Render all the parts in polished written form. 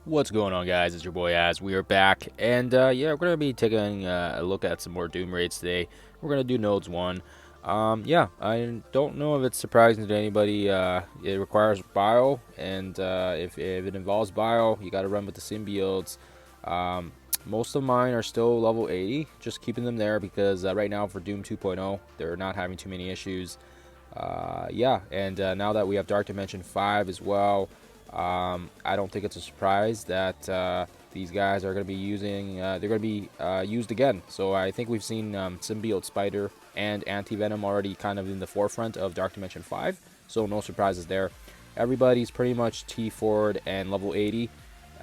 What's going on, guys? It's your boy Az. We are back, and yeah, we're gonna be taking a look at some more Doom raids today. We're gonna do nodes 1. Yeah, I don't know if it's surprising to anybody. It requires bio, and if it involves bio, you got to run with the symbiotes. Um, Most of mine are still level 80, just keeping them there because right now for Doom 2.0, they're not having too many issues. Yeah, and now that we have Dark Dimension 5 as well, I don't think it's a surprise that these guys are going to be they're going to be used again. So I think we've seen Symbiote Spider and Anti-Venom already kind of in the forefront of Dark Dimension 5, so no surprises there. Everybody's pretty much T forward and level 80.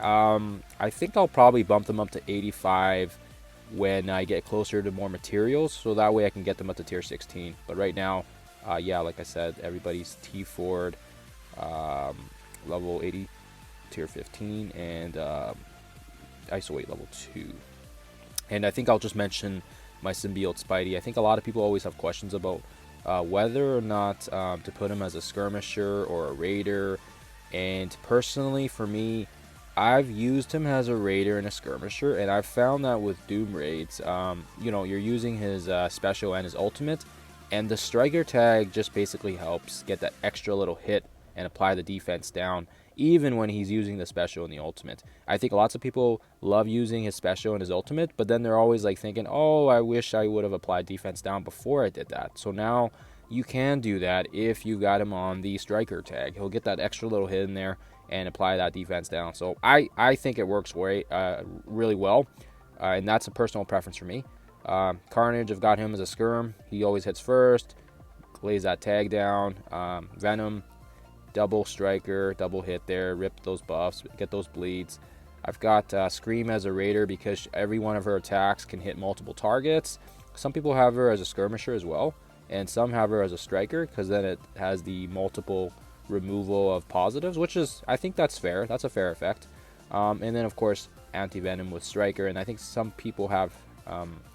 I think I'll probably bump them up to 85 when I get closer to more materials, so that way I can get them up to tier 16. But right now, yeah, like I said, everybody's T forward, level 80, tier 15, and ISO 8 level 2. And I think I'll just mention my Symbiote Spidey. I think a lot of people always have questions about whether or not to put him as a skirmisher or a raider. And personally, for me, I've used him as a raider and a skirmisher, and I've found that with Doom raids, you know, you're using his special and his ultimate, and the striker tag just basically helps get that extra little hit and apply the defense down, even when he's using the special and the ultimate. I think lots of people love using his special and his ultimate, but then they're always like thinking, oh, I wish I would have applied defense down before I did that. So now you can do that if you got him on the striker tag. He'll get that extra little hit in there and apply that defense down. So I think it works really well, and that's a personal preference for me. Carnage, I've got him as a skirm. He always hits first, lays that tag down. Venom, double striker, double hit there, rip those buffs, get those bleeds. I've got Scream as a raider because every one of her attacks can hit multiple targets. Some people have her as a skirmisher as well, and some have her as a striker because then it has the multiple removal of positives, which is, I think that's fair. That's a fair effect. And then of course Anti-Venom with striker, and I think some people have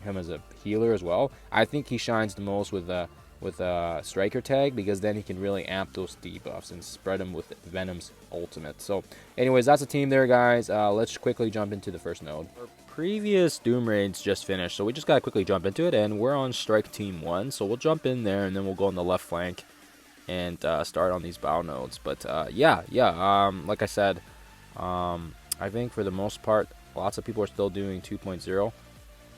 him as a healer as well. I think he shines the most with a striker tag because then he can really amp those debuffs and spread them with Venom's ultimate. So anyways, that's a team there, guys. Let's quickly jump into the first node. Our previous Doom raids just finished, so we just gotta quickly jump into it, and we're on strike team 1, so we'll jump in there and then we'll go on the left flank and start on these bow nodes. But yeah, like I said, I think for the most part lots of people are still doing 2.0,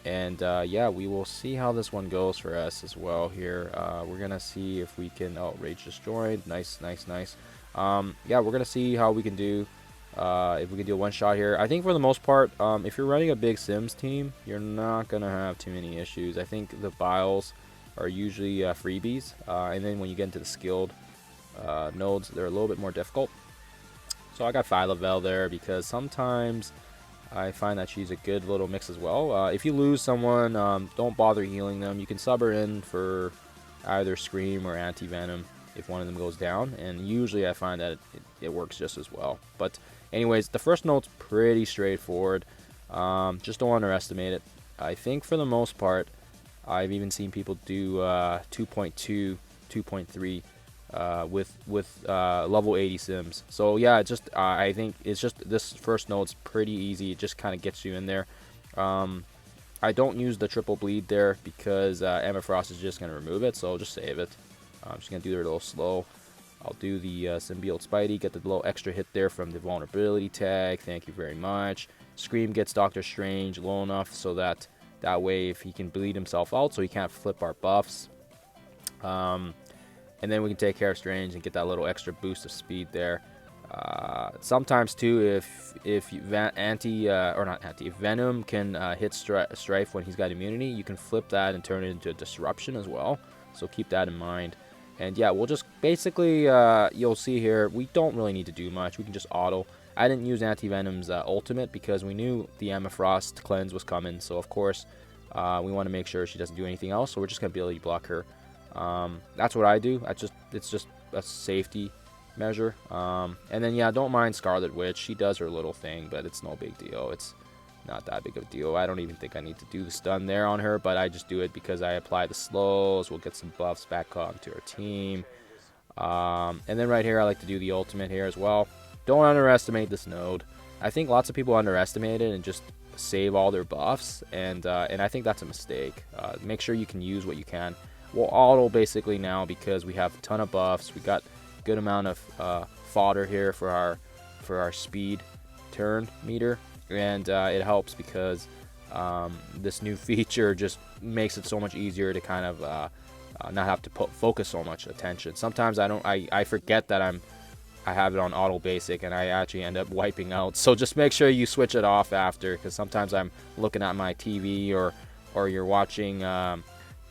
and yeah, we will see how this one goes for us as well here. We're gonna see if we can, oh, rage destroyed, nice. Yeah, we're gonna see how we can do, if we can do a one shot here. I think for the most part, if you're running a big Sims team, you're not gonna have too many issues. I think the biles are usually freebies, and then when you get into the skilled nodes, they're a little bit more difficult. So I got Phyla-Vell there because sometimes I find that she's a good little mix as well. If you lose someone, don't bother healing them. You can sub her in for either Scream or Anti-Venom if one of them goes down, and usually I find that it works just as well. But anyways, the first node's pretty straightforward. Just don't underestimate it. I think for the most part, I've even seen people do 2.2, 2.3 with level 80 sims. So yeah, it's just I think it's just this first node's pretty easy. It just kind of gets you in there. I don't use the triple bleed there because Emma Frost is just gonna remove it, so I'll just save it. I'm just gonna do it a little slow. I'll do the Symbiote Spidey, get the little extra hit there from the vulnerability tag. Thank you very much. Scream gets Doctor Strange low enough so that way if he can bleed himself out so he can't flip our buffs. And then we can take care of Strange and get that little extra boost of speed there. Sometimes too, if Venom can hit Strife when he's got immunity, you can flip that and turn it into a disruption as well. So keep that in mind. And yeah, we'll just basically, you'll see here, we don't really need to do much. We can just auto. I didn't use Anti-Venom's ultimate because we knew the Emma Frost cleanse was coming. So of course, we want to make sure she doesn't do anything else. So we're just going to ability block her. That's what I do. It's just a safety measure. And then yeah, don't mind Scarlet Witch. She does her little thing, but it's no big deal. It's not that big of a deal. I don't even think I need to do the stun there on her, but I just do it because I apply the slows. We'll get some buffs back onto our team. And then right here, I like to do the ultimate here as well. Don't underestimate this node. I think lots of people underestimate it and just save all their buffs, and I think that's a mistake. Make sure you can use what you can. We'll auto basically now because we have a ton of buffs. We got a good amount of fodder here for our speed turn meter, and it helps because this new feature just makes it so much easier to kind of not have to focus so much attention. Sometimes I forget that I have it on auto basic and I actually end up wiping out. So just make sure you switch it off after, because sometimes I'm looking at my TV or you're watching a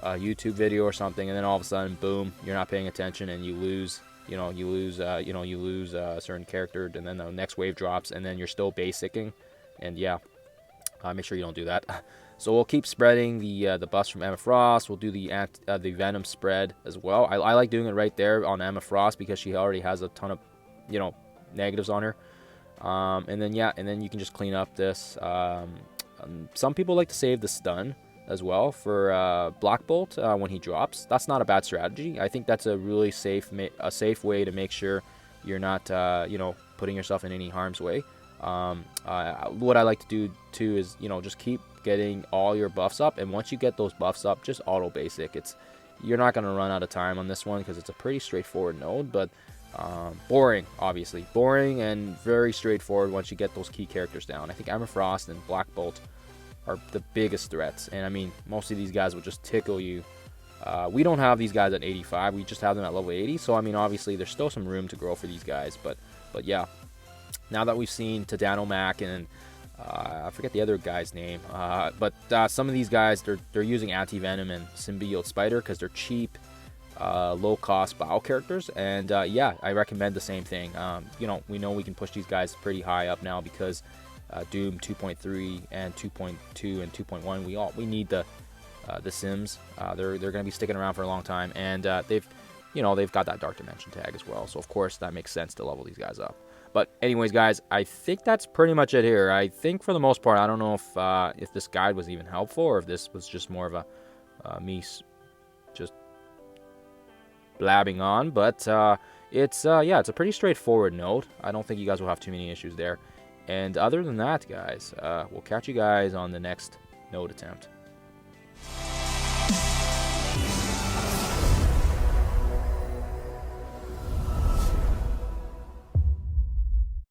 YouTube video or something, and then all of a sudden, boom, you're not paying attention and you lose. You lose a certain character, and then the next wave drops, and then you're still basicing, and yeah, make sure you don't do that. So we'll keep spreading the buffs from Emma Frost. We'll do the Venom spread as well. I like doing it right there on Emma Frost because she already has a ton of negatives on her. And then you can just clean up this. Some people like to save the stun as well for Black Bolt when he drops. That's not a bad strategy. I think that's a really safe way to make sure you're not putting yourself in any harm's way. What I like to do too is just keep getting all your buffs up, and once you get those buffs up, just auto basic. You're not going to run out of time on this one because it's a pretty straightforward node, but boring, obviously boring and very straightforward once you get those key characters down. I think Emma Frost and Black Bolt are the biggest threats, and I mean most of these guys will just tickle you. We don't have these guys at 85, we just have them at level 80, so I mean obviously there's still some room to grow for these guys, but yeah, now that we've seen Tadano Mac and I forget the other guy's name, but some of these guys they're using Anti-Venom and Symbiote Spider because they're cheap, low-cost BoW characters, and yeah, I recommend the same thing. We know we can push these guys pretty high up now because Doom 2.3 and 2.2 and 2.1, we need the Sims. They're going to be sticking around for a long time, and they've got that Dark Dimension tag as well, so of course that makes sense to level these guys up. But anyways, guys, I think that's pretty much it here. I think for the most part, I don't know if this guide was even helpful or if this was just more of a me just blabbing on. But it's a pretty straightforward node. I don't think you guys will have too many issues there. And other than that, guys, we'll catch you guys on the next node attempt.